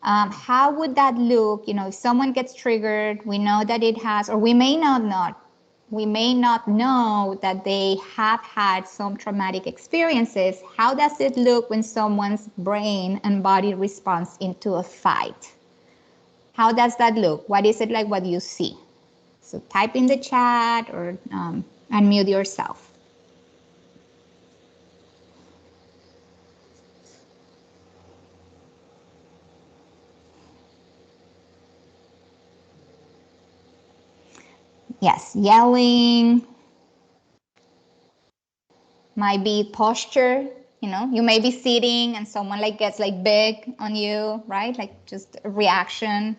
how would that look? If someone gets triggered, we know that it has, or we may not know that they have had some traumatic experiences. How does it look when someone's brain and body responds into a fight? How does that look? What is it like, what you see? So type in the chat or unmute yourself. Yes, yelling, might be posture. You may be sitting and someone like gets like big on you, right? Like just a reaction.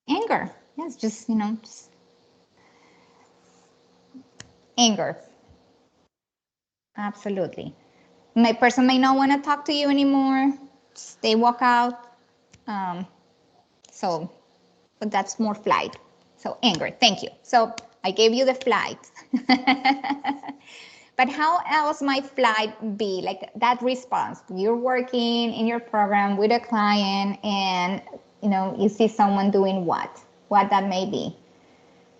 Anger, yes, just anger. Absolutely. My person may not want to talk to you anymore. They walk out. But that's more flight. So anger, thank you. So I gave you the flight. But how else might flight be? Like that response. You're working in your program with a client and you see someone doing what that may be.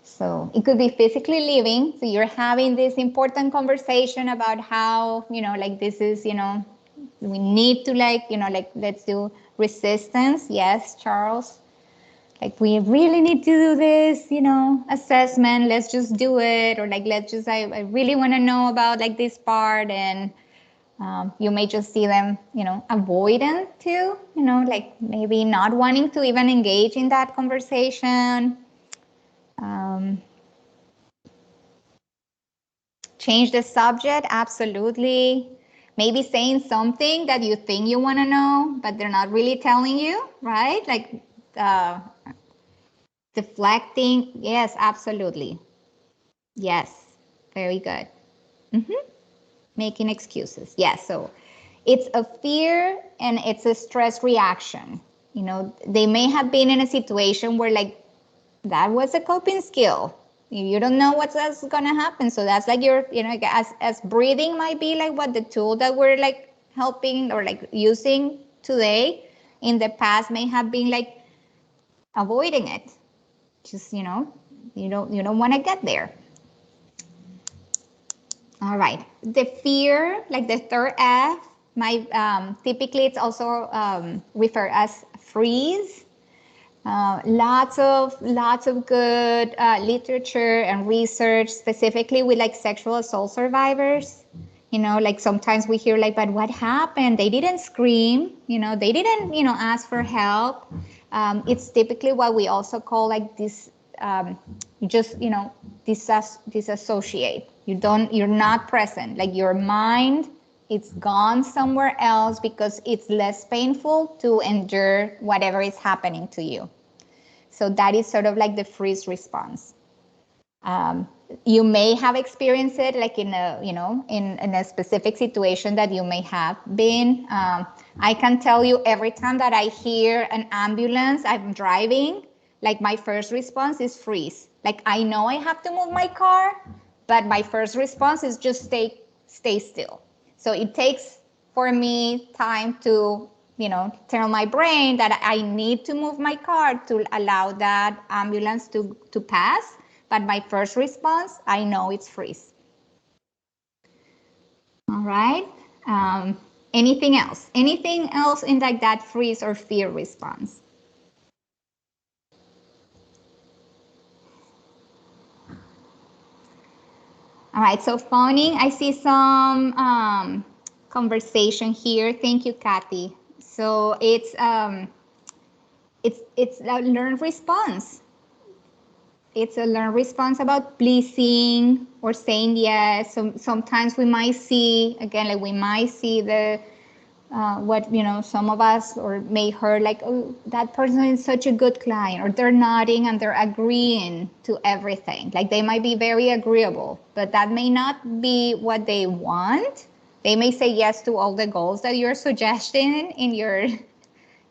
So it could be physically leaving. So you're having this important conversation about how, like this is, we need to like let's do resistance. Yes, Charles. Like we really need to do this, assessment. Let's just do it. Or like, I really want to know about like this part. And you may just see them, avoidant too, like maybe not wanting to even engage in that conversation. Change the subject, absolutely. Maybe saying something that you think you want to know, but they're not really telling you, right? Like deflecting, yes, absolutely. Yes, very good. Making excuses, yes. So it's a fear and it's a stress reaction. They may have been in a situation where like that was a coping skill. You don't know what's gonna happen. So that's like your, as breathing might be like what the tool that we're like helping or like using today, in the past may have been like avoiding it. Just, you don't want to get there. All right. The fear, like the third F, typically it's also referred as freeze. Lots of good literature and research, specifically with like sexual assault survivors. Like sometimes we hear like, but what happened? They didn't scream, they didn't, ask for help. It's typically what we also call like this, you just, disassociate. You're not present. Like your mind, it's gone somewhere else because it's less painful to endure whatever is happening to you. So that is sort of like the freeze response. You may have experienced it like in a, in a specific situation that you may have been. I can tell you every time that I hear an ambulance, I'm driving, like my first response is freeze. Like I know I have to move my car, but my first response is just stay still. So it takes for me time to, tell my brain that I need to move my car to allow that ambulance to pass. But my first response, I know it's freeze. All right. Anything else? Anything else in like that freeze or fear response? All right, so phoning, I see some conversation here. Thank you, Kathy. So it's it's a learned response. It's a learned response about pleasing or saying yes. So sometimes we might see, again, like we might see the what, you know, some of us or may heard like, oh, that person is such a good client, or they're nodding and they're agreeing to everything. Like they might be very agreeable, but that may not be what they want. They may say yes to all the goals that you're suggesting in your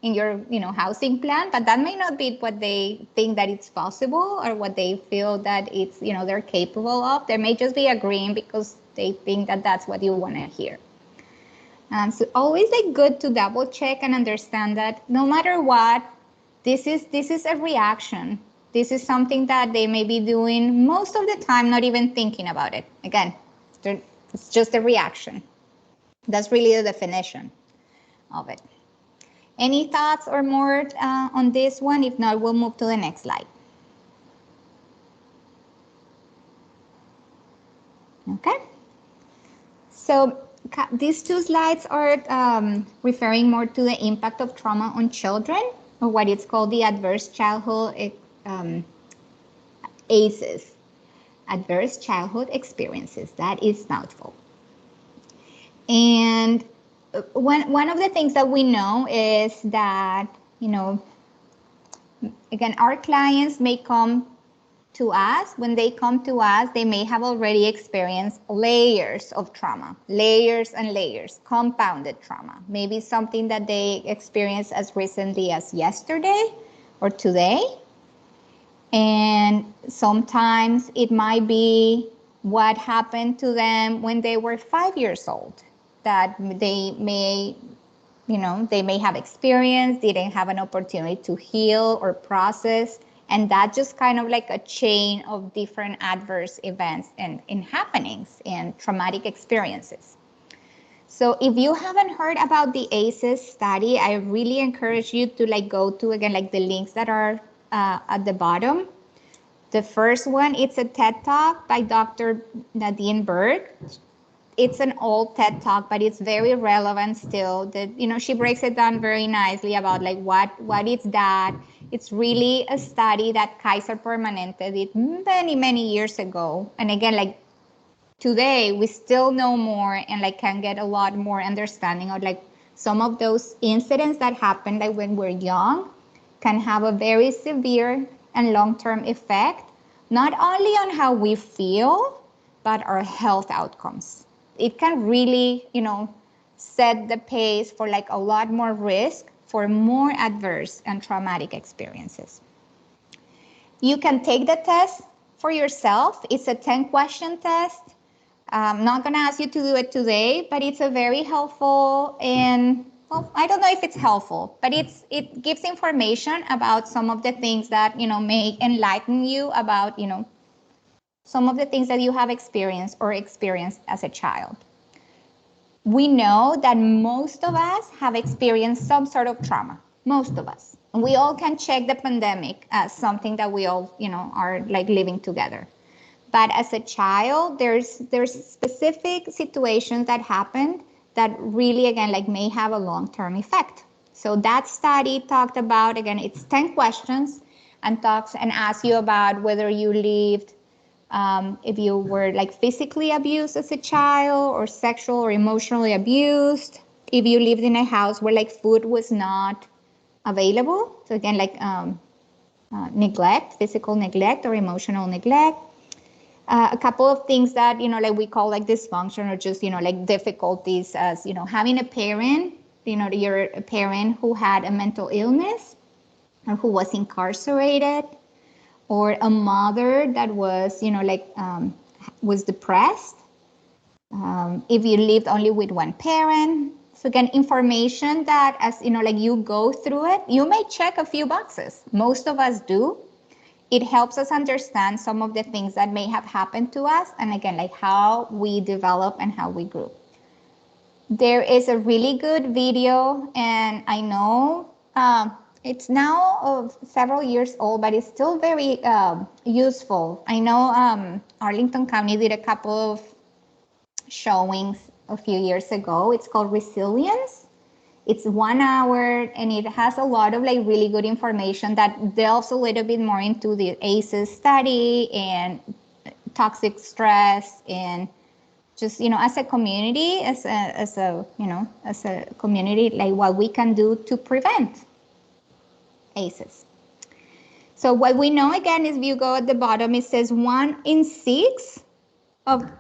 you know, housing plan, but that may not be what they think that it's possible or what they feel that it's, you know, they're capable of. They may just be agreeing because they think that that's what you want to hear. So always like good to double check and understand that no matter what, this is a reaction. This is something that they may be doing most of the time, not even thinking about it. Again, it's just a reaction. That's really the definition of it. Any thoughts or more on this one? If not, we'll move to the next slide. Okay. So these two slides are referring more to the impact of trauma on children, or what it's called the adverse childhood ACEs, adverse childhood experiences. That is mouthful. And one of the things that we know is that, you know, again, our clients may come to us. When they come to us, they may have already experienced layers of trauma, layers and layers, compounded trauma. Maybe something that they experienced as recently as yesterday or today. And sometimes it might be what happened to them when they were 5 years old, that they may, you know, they may have experienced, didn't have an opportunity to heal or process. And that just kind of like a chain of different adverse events and happenings and traumatic experiences. So if you haven't heard about the ACEs study, I really encourage you to like go to, again, like the links that are at the bottom. The first one, it's a TED Talk by Dr. Nadine Berg. It's an old TED Talk, but it's very relevant still. That, you know, she breaks it down very nicely about like what is that. It's really a study that Kaiser Permanente did many, many years ago. And again, like today, we still know more and like can get a lot more understanding of like some of those incidents that happen like when we're young can have a very severe and long-term effect, not only on how we feel, but our health outcomes. It can really, you know, set the pace for like a lot more risk for more adverse and traumatic experiences. You can take the test for yourself. It's a 10-question test. I'm not going to ask you to do it today, but it's a very helpful and, well, I don't know if it's helpful, but it gives information about some of the things that, you know, may enlighten you about, you know, some of the things that you have experienced or experienced as a child. We know that most of us have experienced some sort of trauma, most of us. And we all can check the pandemic as something that we all, you know, are like living together. But as a child, there's specific situations that happened that really, again, like may have a long-term effect. So that study talked about, again, it's 10 questions and talks and asks you about whether you lived, if you were like physically abused as a child or sexual or emotionally abused, if you lived in a house where like food was not available. So again, like neglect, physical neglect or emotional neglect. A couple of things that, you know, like we call like dysfunction or just, you know, like difficulties as, you know, having a parent, you know, you're a parent who had a mental illness or who was incarcerated, or a mother that was, you know, like was depressed. If you lived only with one parent. So again, information that as, you know, like you go through it, you may check a few boxes. Most of us do. It helps us understand some of the things that may have happened to us, and again, like how we develop and how we grew. There is a really good video, and I know it's now several years old, but it's still very useful. I know Arlington County did a couple of showings a few years ago. It's called Resilience. It's 1 hour, and it has a lot of like really good information that delves a little bit more into the ACEs study and toxic stress, and just, as a community, as a community, like what we can do to prevent ACEs. So what we know, again, is if you go at the bottom, it says 1 in 6 of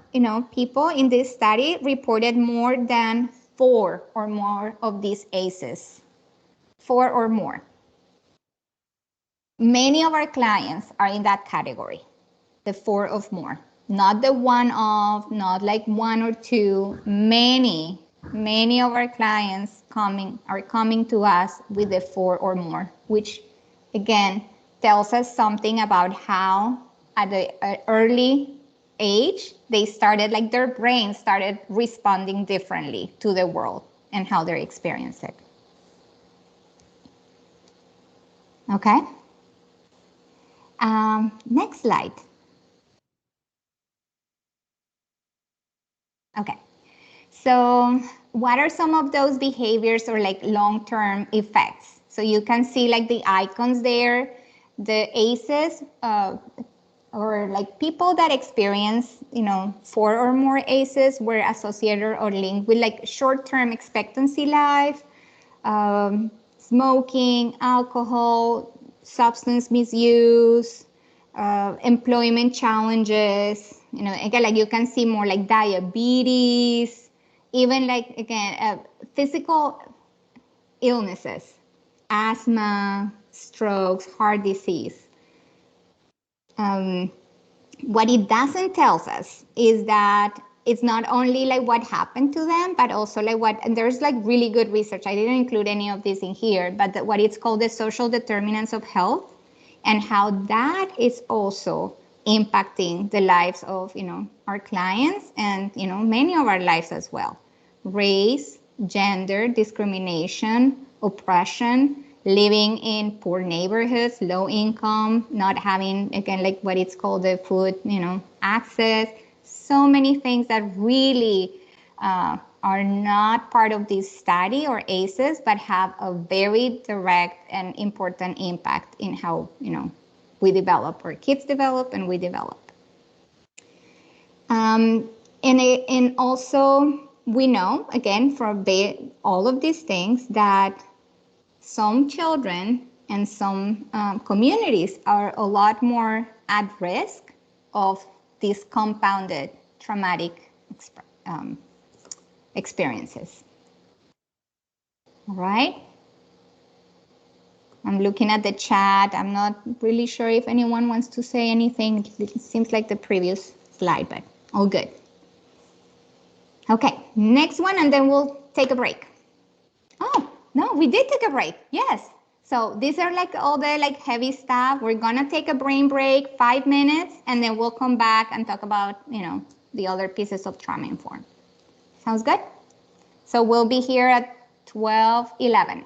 people in this study reported more than 4 or more of these ACEs. 4 or more. Many of our clients are in that category, the 4 or more. Not the one of, not like 1 or 2. Many of our clients are coming to us with the 4 or more, which again tells us something about how at the early age they started, like their brain started responding differently to the world and how they experience it. Okay. Next slide. Okay. So what are some of those behaviors or like long-term effects? So you can see like the icons there, the ACEs, or like people that experience, 4 or more ACEs were associated or linked with like short-term expectancy life, smoking, alcohol, substance misuse, employment challenges, again, like you can see more like diabetes, even like, again, physical illnesses, asthma, strokes, heart disease. What it doesn't tell us is that it's not only like what happened to them, but also like and there's like really good research. I didn't include any of this in here, but what it's called the social determinants of health, and how that is also impacting the lives of, our clients and, many of our lives as well. Race, gender, discrimination, oppression, living in poor neighborhoods, low income, not having, again, like what it's called the food, access, so many things that really are not part of this study or ACEs, but have a very direct and important impact in how, we develop, or kids develop, and we develop. And also we know, again, from all of these things, that some children and some communities are a lot more at risk of these compounded traumatic experiences. All right. I'm looking at the chat. I'm not really sure if anyone wants to say anything. It seems like the previous slide, but all good. Okay, next one, and then we'll take a break. Oh, no, we did take a break. Yes. So these are like all the like heavy stuff. We're gonna take a brain break, 5 minutes, and then we'll come back and talk about, the other pieces of trauma informed. Sounds good? So we'll be here at 12:11.